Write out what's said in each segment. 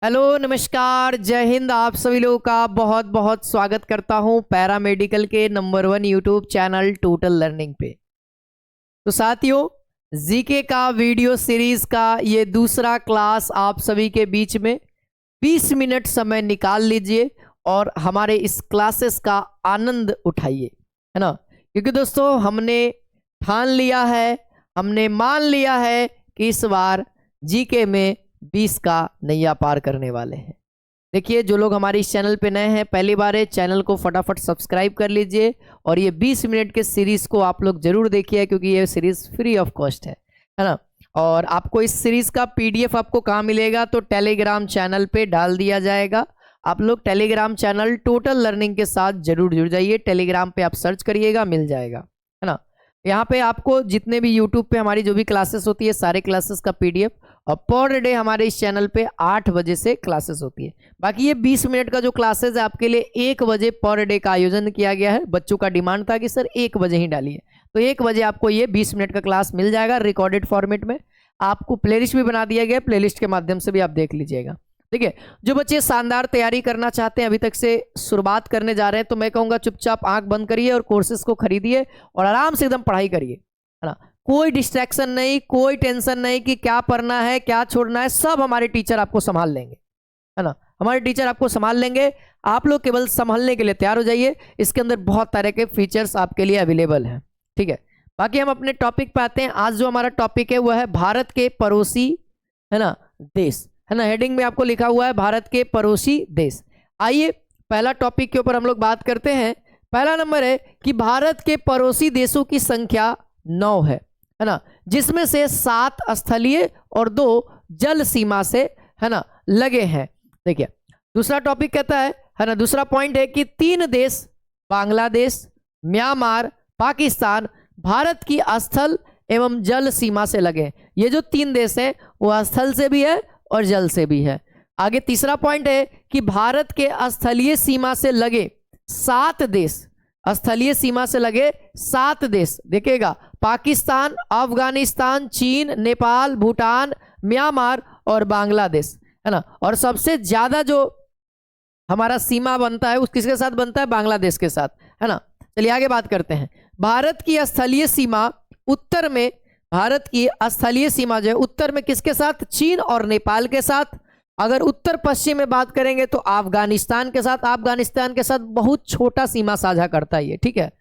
Hello नमस्कार जय हिंद। आप सभी लोगों का बहुत बहुत स्वागत करता हूं पैरामेडिकल के number 1 YouTube channel total learning पे। तो साथियों, जीके का वीडियो सीरीज का ये दूसरा क्लास आप सभी के बीच में 20 मिनट समय निकाल लीजिए और हमारे इस क्लासेस का आनंद उठाइए, है ना। क्योंकि दोस्तों हमने ठान लिया है, हमने मान लिया है कि इस बार जीके में 20 का नैया पार करने वाले हैं। देखिए, जो लोग हमारे इस चैनल पे नए हैं, पहली बार है, चैनल को फटाफट सब्सक्राइब कर लीजिए और ये 20 मिनट के सीरीज को आप लोग जरूर देखिए, क्योंकि ये सीरीज फ्री ऑफ कॉस्ट है ना। और आपको इस सीरीज का पीडीएफ आपको कहाँ मिलेगा, तो टेलीग्राम चैनल पे डाल दिया जाएगा। आप लोग टेलीग्राम चैनल टोटल लर्निंग के साथ जरूर जुड़ जाइए। टेलीग्राम पे आप सर्च करिएगा, मिल जाएगा, है ना। यहाँ पे आपको जितने भी यूट्यूब पे हमारी जो भी क्लासेस होती है, सारे क्लासेस का पीडीएफ, और पर डे हमारे इस चैनल पे 8 बजे से क्लासेस होती है। बाकी ये 20 मिनट का जो क्लासेस है आपके लिए 1 बजे पर डे का आयोजन किया गया है। बच्चों का डिमांड था कि सर 1 बजे ही डालिए, तो 1 बजे आपको ये 20 मिनट का क्लास मिल जाएगा रिकॉर्डेड फॉर्मेट में। आपको प्लेलिस्ट भी बना दिया गया, प्लेलिस्ट के माध्यम से भी आप देख लीजिएगा, ठीक है। जो बच्चे शानदार तैयारी करना चाहते हैं, अभी तक से शुरुआत करने जा रहे हैं, तो मैं कहूँगा चुपचाप आंख बंद करिए और कोर्सेज को खरीदिए और आराम से एकदम पढ़ाई करिए, है ना। कोई डिस्ट्रैक्शन नहीं, कोई टेंशन नहीं कि क्या पढ़ना है क्या छोड़ना है, सब हमारे टीचर आपको संभाल लेंगे, है ना। हमारे टीचर आपको संभाल लेंगे, आप लोग केवल संभालने के लिए तैयार हो जाइए। इसके अंदर बहुत तरह के फीचर्स आपके लिए अवेलेबल हैं, ठीक है। बाकी हम अपने टॉपिक पे आते हैं। आज जो हमारा टॉपिक है वह है भारत के पड़ोसी, है ना, देश, है ना। हेडिंग में आपको लिखा हुआ है भारत के पड़ोसी देश। आइए पहला टॉपिक के ऊपर हम लोग बात करते हैं। पहला नंबर है कि भारत के पड़ोसी देशों की संख्या 9 है ना, जिसमें से 7 स्थलीय और 2 जल सीमा से, है ना, लगे हैं। देखिए दूसरा टॉपिक कहता है ना, दूसरा पॉइंट है कि 3 देश बांग्लादेश, म्यांमार, पाकिस्तान भारत की स्थल एवं जल सीमा से लगे हैं। ये जो 3 देश हैं वो स्थल से भी है और जल से भी है। आगे तीसरा पॉइंट है कि भारत के स्थलीय सीमा से लगे 7 देश, स्थलीय सीमा से लगे 7 देश, देखिएगा, पाकिस्तान, अफगानिस्तान, चीन, नेपाल, भूटान, म्यांमार और बांग्लादेश, है ना। और सबसे ज्यादा जो हमारा सीमा बनता है उस किसके साथ बनता है, बांग्लादेश के साथ, है ना। चलिए आगे बात करते हैं। भारत की स्थलीय सीमा उत्तर में, भारत की स्थलीय सीमा जो है उत्तर में किसके साथ, चीन और नेपाल के साथ। अगर उत्तर पश्चिम में बात करेंगे तो अफगानिस्तान के साथ, अफगानिस्तान के साथ बहुत छोटा सीमा साझा करता है ये, ठीक है।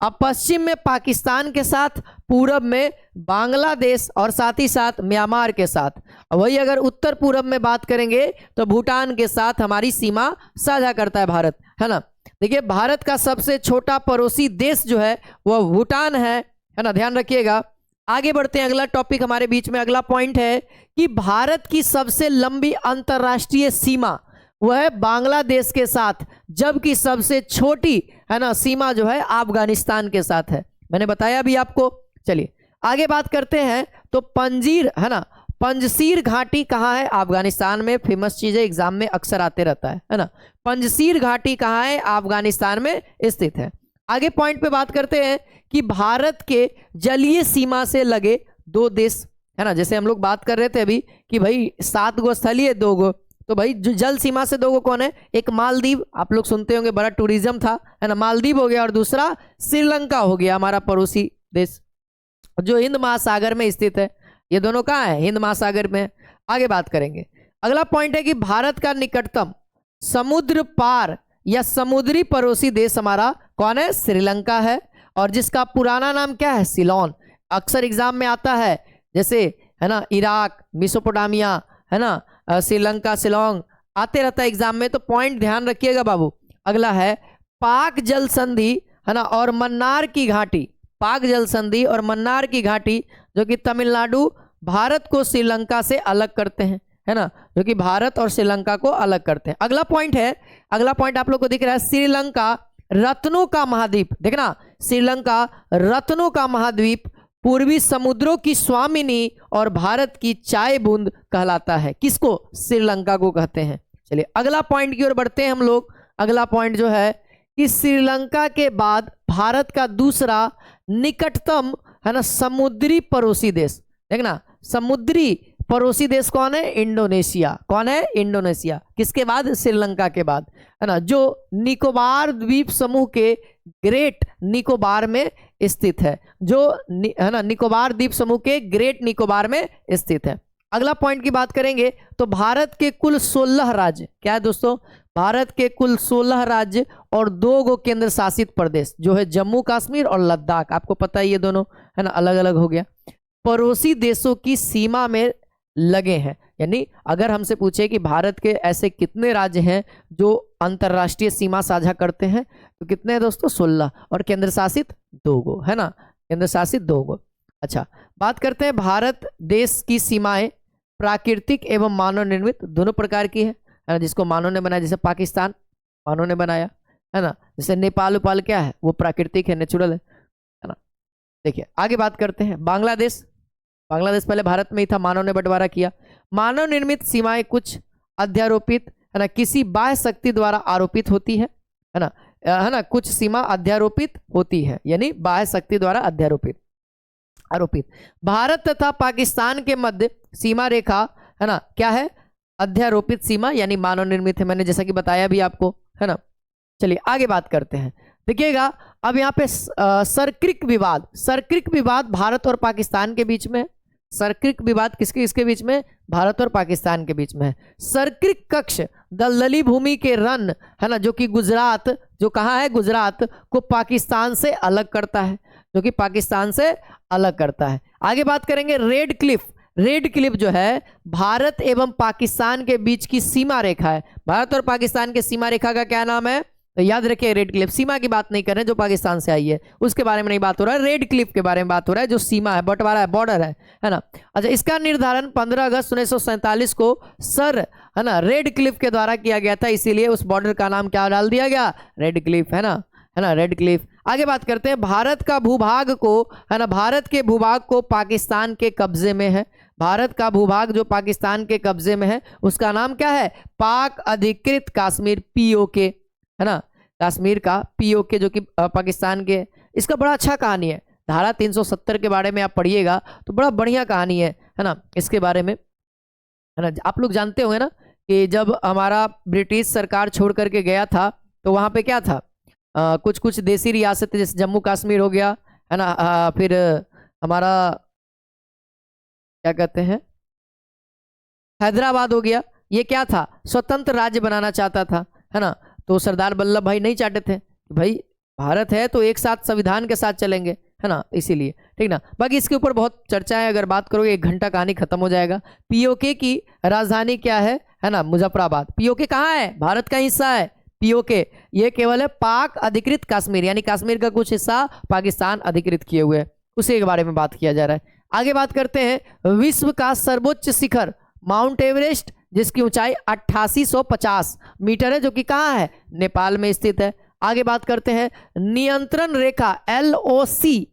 अब पश्चिम में पाकिस्तान के साथ, पूरब में बांग्लादेश और साथ ही साथ म्यांमार के साथ। वही अगर उत्तर पूरब में बात करेंगे तो भूटान के साथ हमारी सीमा साझा करता है भारत, है ना। देखिए भारत का सबसे छोटा पड़ोसी देश जो है वह भूटान है ना, ध्यान रखिएगा। आगे बढ़ते हैं, अगला टॉपिक हमारे बीच में, अगला पॉइंट है कि भारत की सबसे लंबी अंतरराष्ट्रीय सीमा वह है बांग्लादेश के साथ, जबकि सबसे छोटी, है ना, सीमा जो है अफगानिस्तान के साथ है। मैंने बताया भी आपको। चलिए आगे बात करते हैं। तो पंजीर, है ना, पंजशीर घाटी कहाँ है, अफगानिस्तान में। फेमस चीज है, एग्जाम में अक्सर आते रहता है ना। पंजशीर घाटी कहाँ है, अफगानिस्तान में स्थित है। आगे पॉइंट पे बात करते हैं कि भारत के जलीय सीमा से लगे 2 देश, है ना। जैसे हम लोग बात कर रहे थे अभी कि भाई 7 गो स्थलीय, 2 गो, तो भाई जो जल सीमा से 2 गो कौन है, एक मालदीव, आप लोग सुनते होंगे, बड़ा टूरिज्म था, है ना, मालदीव हो गया, और दूसरा श्रीलंका हो गया, हमारा पड़ोसी देश जो हिंद महासागर में स्थित है। ये दोनों कहाँ है, हिंद महासागर में। आगे बात करेंगे। अगला पॉइंट है कि भारत का निकटतम समुद्र पार या समुद्री पड़ोसी देश हमारा कौन है, श्रीलंका है, और जिसका पुराना नाम क्या है, सिलोन। अक्सर एग्जाम में आता है, जैसे, है ना, इराक, मेसोपोटामिया, है ना, श्रीलंका, सिलोंग आते रहता है एग्जाम में, तो पॉइंट ध्यान रखिएगा बाबू। अगला है पाक जल संधि, है ना, और मन्नार की घाटी। पाक जल संधि और मन्नार की घाटी जो कि तमिलनाडु भारत को श्रीलंका से अलग करते हैं, है ना, जो कि भारत और श्रीलंका को अलग करते हैं। अगला पॉइंट है, अगला पॉइंट आप लोग को दिख रहा है, श्रीलंका रत्नों का महाद्वीप। देखना, श्रीलंका रत्नों का महाद्वीप पूर्वी समुद्रों की स्वामिनी और भारत की चाय बूंद कहलाता है। किसको, श्रीलंका को कहते हैं। चलिए अगला पॉइंट की ओर बढ़ते हैं हम लोग। अगला पॉइंट जो है कि श्रीलंका के बाद भारत का दूसरा निकटतम, है ना, समुद्री पड़ोसी देश। देखना, समुद्री पड़ोसी देश कौन है? इंडोनेशिया। कौन है? इंडोनेशिया। किसके बाद? श्रीलंका के बाद, है ना, जो निकोबार द्वीप समूह के ग्रेट निकोबार में स्थित है, जो है ना, निकोबार द्वीप समूह के ग्रेट निकोबार में स्थित है। अगला पॉइंट की बात करेंगे तो भारत के कुल 16 राज्य, क्या है दोस्तों? भारत के कुल 16 राज्य और 2 केंद्र शासित प्रदेश जो है जम्मू कश्मीर और लद्दाख, आपको पता है ये दोनों, है ना, अलग अलग हो गया, पड़ोसी देशों की सीमा में लगे हैं। यानी अगर हमसे पूछे कि भारत के ऐसे कितने राज्य हैं जो अंतरराष्ट्रीय सीमा साझा करते हैं, तो कितने हैं दोस्तों? 16, और केंद्र शासित 2, है ना, केंद्र शासित 2। अच्छा, बात करते हैं भारत देश की सीमाएं प्राकृतिक एवं मानव निर्मित दोनों प्रकार की है ना, जिसको मानव ने बनाया, जैसे पाकिस्तान मानव ने बनाया, है ना, जैसे नेपाल उपाल क्या है? वो प्राकृतिक है, नेचुरल है ना। देखिए आगे बात करते हैं बांग्लादेश। बांग्लादेश पहले भारत में ही था, मानव ने बंटवारा किया। मानव निर्मित सीमाएं कुछ अध्यारोपित, है ना, किसी बाह्य शक्ति द्वारा आरोपित होती है ना, है ना, कुछ सीमा अध्यारोपित होती है, यानी बाह्य शक्ति द्वारा अध्यारोपित आरोपित। भारत तथा पाकिस्तान के मध्य सीमा रेखा, है ना, क्या है? अध्यारोपित सीमा, यानी मानव निर्मित है, मैंने जैसा कि बताया भी आपको, है ना। चलिए आगे बात करते हैं। देखिएगा अब यहाँ पे सर्क्रिक विवाद, सर्क्रिक विवाद भारत और पाकिस्तान के बीच में, सर्क्रिक विवाद किसके बीच में? भारत और पाकिस्तान के बीच में है। सर्क्रिक कक्ष दलदली भूमि के रन, है ना, जो कि गुजरात, जो कहाँ है? गुजरात को पाकिस्तान से अलग करता है, जो कि पाकिस्तान से अलग करता है। आगे बात करेंगे रेड क्लिफ। रेड क्लिफ जो है भारत एवं पाकिस्तान के बीच की सीमा रेखा है। भारत और पाकिस्तान के सीमा रेखा का क्या नाम है? तो याद रखिए रेड क्लिफ। सीमा की बात नहीं कर रहे हैं जो पाकिस्तान से आई है, उसके बारे में नहीं बात हो रहा है, रेड क्लिफ के बारे में बात हो रहा है, जो सीमा है, बंटवारा है, बॉर्डर है ना। अच्छा, इसका निर्धारण 15 अगस्त 1947 को सर, है ना, रेड क्लिफ के द्वारा किया गया था, इसीलिए उस बॉर्डर का नाम क्या डाल दिया गया? रेड क्लिफ, है ना, रेड क्लिफ। आगे बात करते हैं भारत का भूभाग को, है ना, भारत के भूभाग को पाकिस्तान के कब्जे में है। भारत का भूभाग जो पाकिस्तान के कब्जे में है उसका नाम क्या है? पाक अधिकृत कश्मीर, पीओके, है ना, कश्मीर का पीओके, जो कि पाकिस्तान के। इसका बड़ा अच्छा कहानी है, धारा 370 के बारे में आप पढ़िएगा तो बड़ा बढ़िया कहानी है ना, इसके बारे में, है ना। आप लोग जानते होंगे ना कि जब हमारा ब्रिटिश सरकार छोड़ करके गया था तो वहाँ पे क्या था? कुछ कुछ देसी रियासतें, जैसे जम्मू कश्मीर हो गया, है ना, फिर हमारा क्या कहते हैं, हैदराबाद हो गया, ये क्या था? स्वतंत्र राज्य बनाना चाहता था, है ना। तो सरदार वल्लभ भाई नहीं चाहते थे, भाई भारत है तो एक साथ संविधान के साथ चलेंगे, है ना, इसीलिए, ठीक ना। बाकी इसके ऊपर बहुत चर्चा है, अगर बात करोगे 1 घंटा कहानी खत्म हो जाएगा। पीओके की राजधानी क्या है ना, मुजफ्फराबाद। पीओके कहाँ है? भारत का हिस्सा है पीओके, ये केवल है पाक अधिकृत कश्मीर, यानी कश्मीर का कुछ हिस्सा पाकिस्तान अधिकृत किए हुए है, उसी के बारे में बात किया जा रहा है। आगे बात करते हैं विश्व का सर्वोच्च शिखर माउंट एवरेस्ट, जिसकी ऊंचाई 8850 मीटर है, जो कि कहाँ है? नेपाल में स्थित है। आगे बात करते हैं नियंत्रण रेखा एलओसी,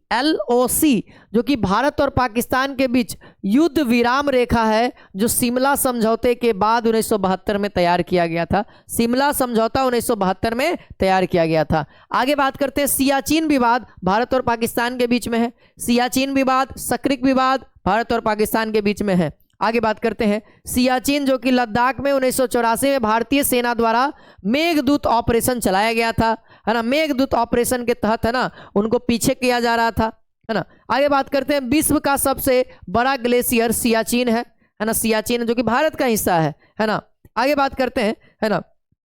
जो कि भारत और पाकिस्तान के बीच युद्ध विराम रेखा है, जो शिमला समझौते के बाद 1972 में तैयार किया गया था। शिमला समझौता 1972 में तैयार किया गया था। आगे बात करते हैं सियाचिन विवाद, भारत और पाकिस्तान के बीच में है। सियाचिन विवाद, सक्रिक विवाद भारत और पाकिस्तान के बीच में है। आगे बात करते हैं सियाचिन, जो कि लद्दाख में 1984 में भारतीय सेना द्वारा मेघदूत ऑपरेशन चलाया गया था, है ना। मेघदूत ऑपरेशन के तहत, है ना, उनको पीछे किया जा रहा था, है ना। आगे बात करते हैं विश्व का सबसे बड़ा ग्लेशियर सियाचिन है ना, सियाचिन जो कि भारत का हिस्सा है ना। आगे बात करते हैं, है ना,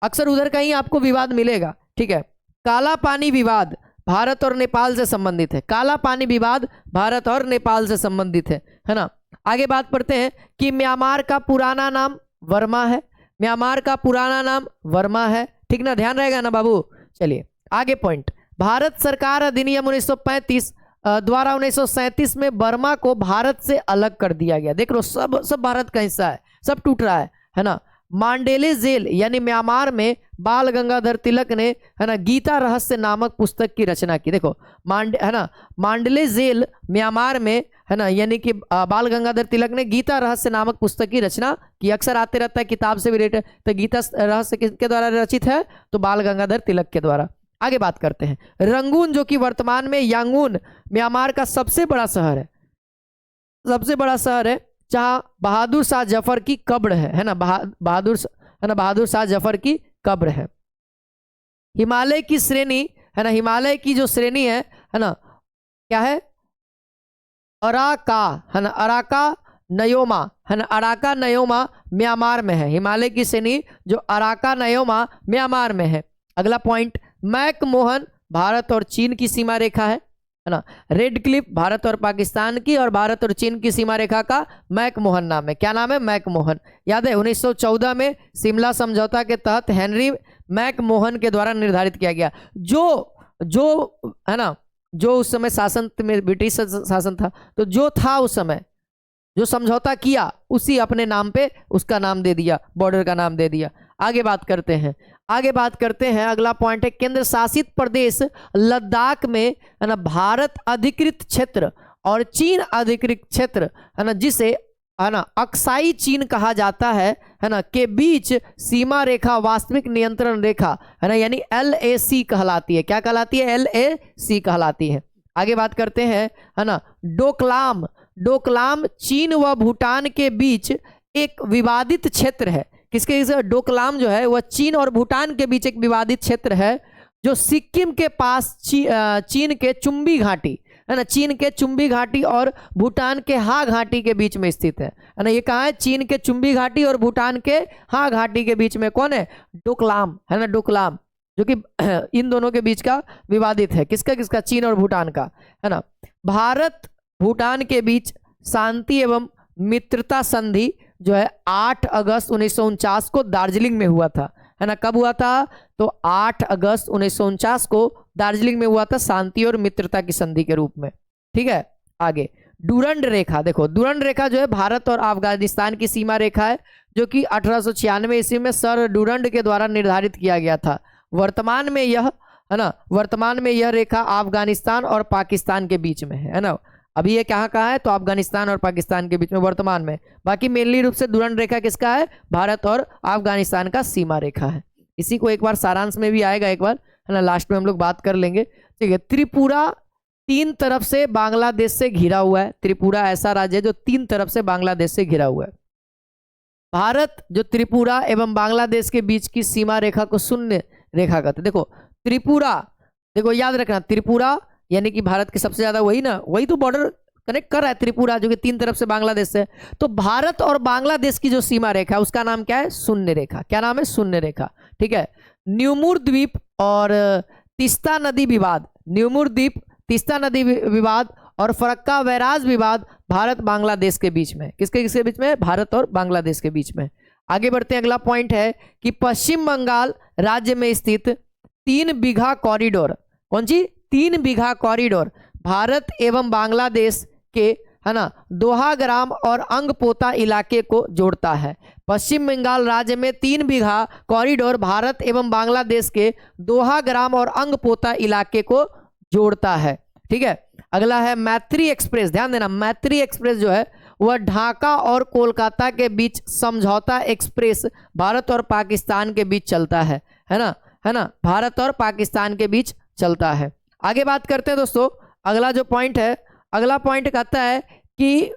अक्सर उधर कहीं आपको विवाद मिलेगा, ठीक है। काला पानी विवाद भारत और नेपाल से संबंधित है। काला पानी विवाद भारत और नेपाल से संबंधित है ना। आगे बात करते हैं कि म्यांमार का पुराना नाम वर्मा है। म्यांमार का पुराना नाम वर्मा है, ठीक ना, ध्यान रहेगा ना बाबू। चलिए आगे पॉइंट, भारत सरकार अधिनियम 1935 द्वारा 1937 में बर्मा को भारत से अलग कर दिया गया। देख लो, सब भारत का हिस्सा है, सब टूट रहा है ना। मांडेले जेल यानी म्यांमार में बाल गंगाधर तिलक ने, है ना, गीता रहस्य नामक पुस्तक की रचना की। देखो है ना, मांडले जेल म्यांमार में, है ना, यानी कि बाल गंगाधर तिलक ने गीता रहस्य नामक पुस्तक की रचना की। अक्सर आते रहता है किताब से रिलेटेड, तो गीता रहस्य किसके द्वारा रचित है? तो बाल गंगाधर तिलक के द्वारा। आगे बात करते हैं रंगून, जो कि वर्तमान में यांगून म्यांमार का सबसे बड़ा शहर है, सबसे बड़ा शहर है, जहां बहादुर शाह जफर की कब्र है ना, बहादुर शाह जफर की कब्र है। हिमालय की श्रेणी है ना, हिमालय की जो श्रेणी है ना, क्या है, अराका है ना, अराका नयोमा है ना, अराका नयोमा म्यांमार में है। हिमालय की श्रेणी जो अराका नयोमा म्यांमार में है। अगला पॉइंट, मैकमोहन भारत और चीन की सीमा रेखा है ना। रेड क्लिफ भारत और पाकिस्तान की और भारत और चीन की सीमा रेखा का मैकमोहन नाम है। क्या नाम है? मैकमोहन। याद है 1914 में शिमला समझौता के तहत हेनरी मैकमोहन के द्वारा निर्धारित किया गया। जो है ना, जो उस समय शासन में ब्रिटिश शासन था, तो जो था उस समय जो समझौता किया उसी अपने नाम पे उसका नाम दे दिया, बॉर्डर का नाम दे दिया। आगे बात करते हैं, अगला पॉइंट है केंद्र शासित प्रदेश लद्दाख में है ना भारत अधिकृत क्षेत्र और चीन अधिकृत क्षेत्र है ना, जिसे है ना अक्साई चीन कहा जाता है ना, के बीच सीमा रेखा वास्तविक नियंत्रण रेखा है ना, यानी LAC कहलाती है। क्या कहलाती है? LAC कहलाती है। आगे बात करते हैं है ना, डोकलाम चीन व भूटान के बीच एक विवादित क्षेत्र है। किसके? डोकलाम जो है वह चीन और भूटान के बीच एक विवादित क्षेत्र है, जो सिक्किम के पास चीन के चुंबी घाटी है ना, चीन के चुंबी घाटी और भूटान के हा घाटी के बीच में स्थित है ना। ये कहाँ है? चीन के चुंबी घाटी और भूटान के हा घाटी के बीच में कौन है? डोकलाम है ना, डोकलाम, जो कि इन दोनों के बीच का विवादित है। किसका? चीन और भूटान का है ना। भारत भूटान के बीच शांति एवं मित्रता संधि जो है 8 अगस्त 1949 को दार्जिलिंग में हुआ था है ना। कब हुआ था? तो 8 अगस्त 1949 को दार्जिलिंग में हुआ था, शांति और मित्रता की संधि के रूप में। ठीक है। आगे डूरंड रेखा, देखो डूरंड रेखा जो है भारत और अफगानिस्तान की सीमा रेखा है, जो कि 1896 ईस्वी में सर डूरंड के द्वारा निर्धारित किया गया था। वर्तमान में यह रेखा अफगानिस्तान और पाकिस्तान के बीच में है ना। अभी ये कहाँ है? तो अफगानिस्तान और पाकिस्तान के बीच में वर्तमान में। बाकी मेनली रूप से डूरंड रेखा किसका है? भारत और अफगानिस्तान का सीमा रेखा है। इसी को एक बार सारांश में भी आएगा एक बार है ना, लास्ट में हम लोग बात कर लेंगे। ठीक है। त्रिपुरा 3 तरफ से बांग्लादेश से घिरा हुआ है। त्रिपुरा ऐसा राज्य है जो 3 तरफ से बांग्लादेश से घिरा हुआ है। भारत जो त्रिपुरा एवं बांग्लादेश के बीच की सीमा रेखा को शून्य रेखा कहते। देखो त्रिपुरा, देखो याद रखना, त्रिपुरा यानी कि भारत के सबसे ज्यादा वही तो बॉर्डर कनेक्ट कर रहा है त्रिपुरा, जो कि 3 तरफ से बांग्लादेश से। तो भारत और बांग्लादेश की जो सीमा रेखा है उसका नाम क्या है? शून्य रेखा। क्या नाम है? शून्य रेखा। ठीक है। न्यूमुर द्वीप और तीस्ता नदी विवाद, न्यूमुर द्वीप, तीस्ता नदी विवाद और फरक्का बैराज विवाद भारत बांग्लादेश के बीच में। किसके बीच में? भारत और बांग्लादेश के बीच में। आगे बढ़ते हैं। अगला पॉइंट है कि पश्चिम बंगाल राज्य में स्थित 3 बीघा कॉरिडोर, कौन सी? 3 बीघा कॉरिडोर भारत एवं बांग्लादेश के है ना दोहाग्राम और अंगपोता इलाके को जोड़ता है। पश्चिम बंगाल राज्य में 3 बीघा कॉरिडोर भारत एवं बांग्लादेश के दोहाग्राम और अंगपोता इलाके को जोड़ता है। ठीक है। अगला है मैत्री एक्सप्रेस। ध्यान देना, मैत्री एक्सप्रेस जो है वह ढाका और कोलकाता के बीच समझौता एक्सप्रेस भारत और पाकिस्तान के बीच चलता है ना, भारत और पाकिस्तान के बीच चलता है। आगे बात करते हैं दोस्तों। अगला जो पॉइंट है, अगला पॉइंट कहता है कि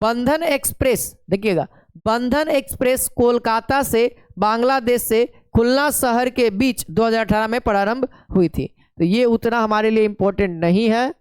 बंधन एक्सप्रेस, देखिएगा, बंधन एक्सप्रेस कोलकाता से बांग्लादेश से खुलना शहर के बीच 2018 में प्रारंभ हुई थी। तो ये उतना हमारे लिए इंपॉर्टेंट नहीं है,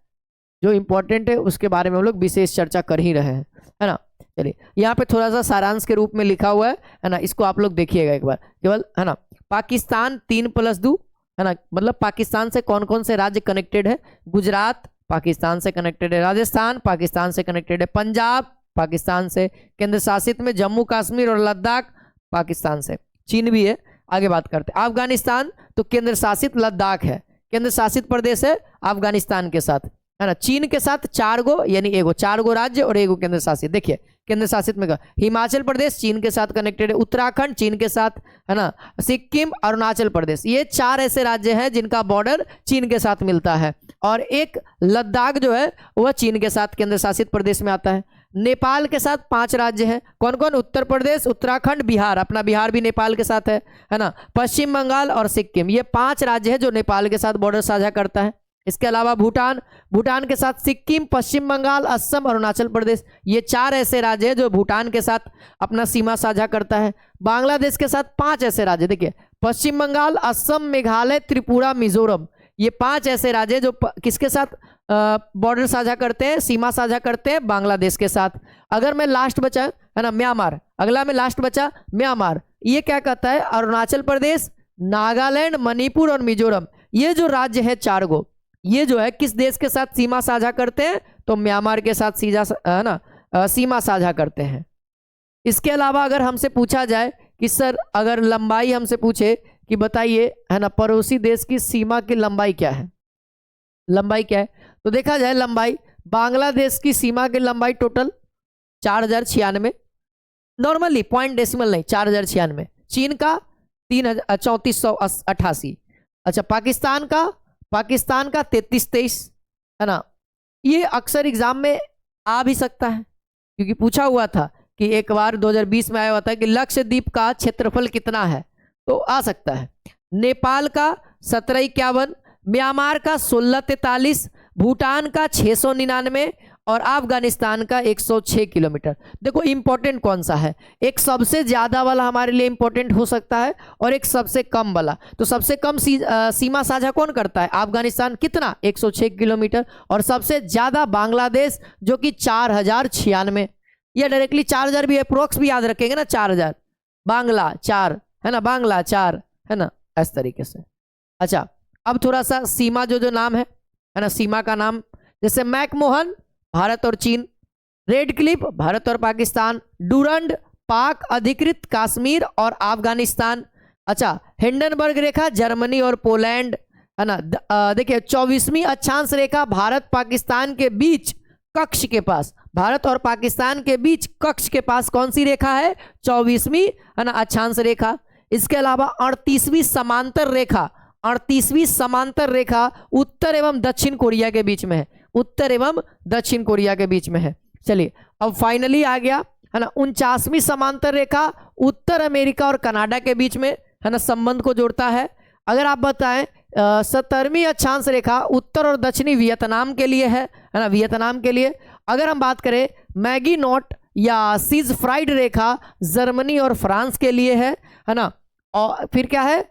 जो इंपॉर्टेंट है उसके बारे में हम लोग विशेष चर्चा कर ही रहे हैं है ना। चलिए यहाँ पे थोड़ा सा सारांश के रूप में लिखा हुआ है ना, इसको आप लोग देखिएगा एक बार केवल है ना। पाकिस्तान 3+2 है ना, मतलब पाकिस्तान से कौन कौन से राज्य कनेक्टेड है? गुजरात पाकिस्तान से कनेक्टेड है, राजस्थान पाकिस्तान से कनेक्टेड है, पंजाब पाकिस्तान से, केंद्र शासित में जम्मू कश्मीर और लद्दाख पाकिस्तान से, चीन भी है। आगे बात करते हैं। अफगानिस्तान तो केंद्र शासित लद्दाख है, केंद्र शासित प्रदेश है अफगानिस्तान के साथ है ना। चीन के साथ 4 गो यानी 4 गो राज्य और 1 गो केंद्र शासित। देखिए केंद्र शासित में हिमाचल प्रदेश चीन के साथ कनेक्टेड है, उत्तराखंड चीन के साथ है ना, सिक्किम, अरुणाचल प्रदेश, ये 4 ऐसे राज्य हैं जिनका बॉर्डर चीन के साथ मिलता है। और एक लद्दाख जो है वह चीन के साथ केंद्र शासित प्रदेश में आता है। नेपाल के साथ 5 राज्य हैं, कौन कौन? उत्तर प्रदेश, उत्तराखंड, बिहार, अपना बिहार भी नेपाल के साथ है ना, पश्चिम बंगाल और सिक्किम, ये 5 राज्य हैं जो नेपाल के साथ बॉर्डर साझा करता है। इसके अलावा भूटान, भूटान के साथ सिक्किम, पश्चिम बंगाल, असम, अरुणाचल प्रदेश, ये 4 ऐसे राज्य हैं जो भूटान के साथ अपना सीमा साझा करता है। बांग्लादेश के साथ 5 ऐसे राज्य, देखिए पश्चिम बंगाल, असम, मेघालय, त्रिपुरा, मिजोरम, ये 5 ऐसे राज्य जो किसके साथ बॉर्डर साझा करते हैं, सीमा साझा करते हैं, बांग्लादेश के साथ। अगर मैं लास्ट बचा है ना म्यांमार, अगला में लास्ट बचा म्यांमार, ये क्या कहता है, अरुणाचल प्रदेश, नागालैंड, मणिपुर और मिजोरम, ये जो राज्य है 4 गो, ये जो है किस देश के साथ सीमा साझा करते हैं, तो म्यांमार के साथ सीधा है ना सीमा साझा करते हैं। इसके अलावा अगर हमसे पूछा जाए कि सर अगर लंबाई हमसे पूछे कि बताइए है ना पड़ोसी देश की सीमा की लंबाई क्या है, लंबाई क्या है, तो देखा जाए लंबाई, बांग्लादेश की सीमा की लंबाई टोटल 4096, नॉर्मली पॉइंट डेसिमल नहीं, 4096। चीन का 3488। अच्छा, पाकिस्तान का 3323 है ना। ये अक्सर एग्जाम में आ भी सकता है क्योंकि पूछा हुआ था कि एक बार 2020 में आया हुआ था कि लक्षद्वीप का क्षेत्रफल कितना है, तो आ सकता है। नेपाल का 1751, म्यांमार का 1643, भूटान का 699 और अफगानिस्तान का 106 किलोमीटर। देखो इंपॉर्टेंट कौन सा है, एक सबसे ज्यादा वाला हमारे लिए इंपॉर्टेंट हो सकता है और एक सबसे कम वाला। तो सबसे कम सीमा साझा कौन करता है, अफगानिस्तान, कितना 106 किलोमीटर, और सबसे ज्यादा बांग्लादेश जो कि 4096। ये डायरेक्टली 4000 भी अप्रोक्स भी याद रखेंगे ना, 4000 बांग्ला 4 है ना, बांग्ला 4 है ना, इस तरीके से। अच्छा, अब थोड़ा सा सीमा जो नाम है ना, सीमा का नाम, जैसे मैकमोहन भारत और चीन, रेड क्लिफ भारत और पाकिस्तान, डूरंड पाक अधिकृत कश्मीर और अफगानिस्तान। अच्छा, हिंडनबर्ग रेखा जर्मनी और पोलैंड है ना। देखिए 24वीं अक्षांश रेखा भारत पाकिस्तान के बीच कक्ष के पास, भारत और पाकिस्तान के बीच कक्ष के पास कौन सी रेखा है, 24वीं है ना अक्षांश रेखा। इसके अलावा 38वीं समांतर रेखा, 38वीं समांतर रेखा उत्तर एवं दक्षिण कोरिया के बीच में है, उत्तर एवं दक्षिण कोरिया के बीच में है। चलिए अब फाइनली आ गया है ना 49वीं समांतर रेखा उत्तर अमेरिका और कनाडा के बीच में है ना संबंध को जोड़ता है। अगर आप बताएं 70वीं अक्षांश रेखा उत्तर और दक्षिणी वियतनाम के लिए है ना, वियतनाम के लिए। अगर हम बात करें मैगी नॉट या सीज फ्राइड रेखा जर्मनी और फ्रांस के लिए है ना। और फिर क्या है,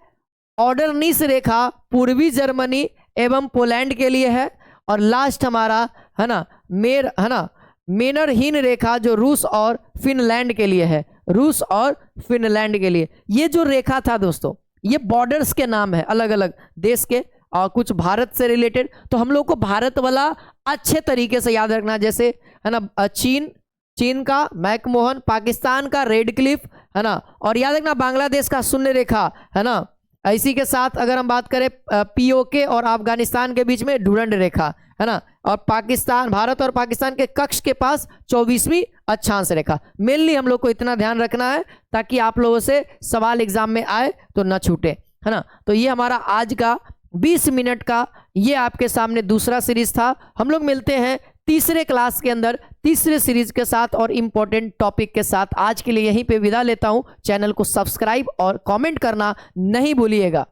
ऑर्डरनीस रेखा पूर्वी जर्मनी एवं पोलैंड के लिए है। और लास्ट हमारा है ना मेनरहीन रेखा जो रूस और फिनलैंड के लिए है, रूस और फिनलैंड के लिए। ये जो रेखा था दोस्तों, ये बॉर्डर्स के नाम है अलग अलग देश के और कुछ भारत से रिलेटेड। तो हम लोग को भारत वाला अच्छे तरीके से याद रखना, जैसे है ना चीन का मैकमोहन, पाकिस्तान का रेड क्लिफ है ना, और याद रखना बांग्लादेश का शून्य रेखा है ना। इसी के साथ अगर हम बात करें पीओके और अफगानिस्तान के बीच में डूरंड रेखा है ना, और पाकिस्तान, भारत और पाकिस्तान के कक्ष के पास 24वीं अक्षांश रेखा। मेनली हम लोग को इतना ध्यान रखना है ताकि आप लोगों से सवाल एग्जाम में आए तो न छूटे है ना। तो ये हमारा आज का 20 मिनट का ये आपके सामने दूसरा सीरीज था। हम लोग मिलते हैं तीसरे क्लास के अंदर तीसरे सीरीज के साथ और इंपॉर्टेंट टॉपिक के साथ। आज के लिए यहीं पे विदा लेता हूं। चैनल को सब्सक्राइब और कमेंट करना नहीं भूलिएगा।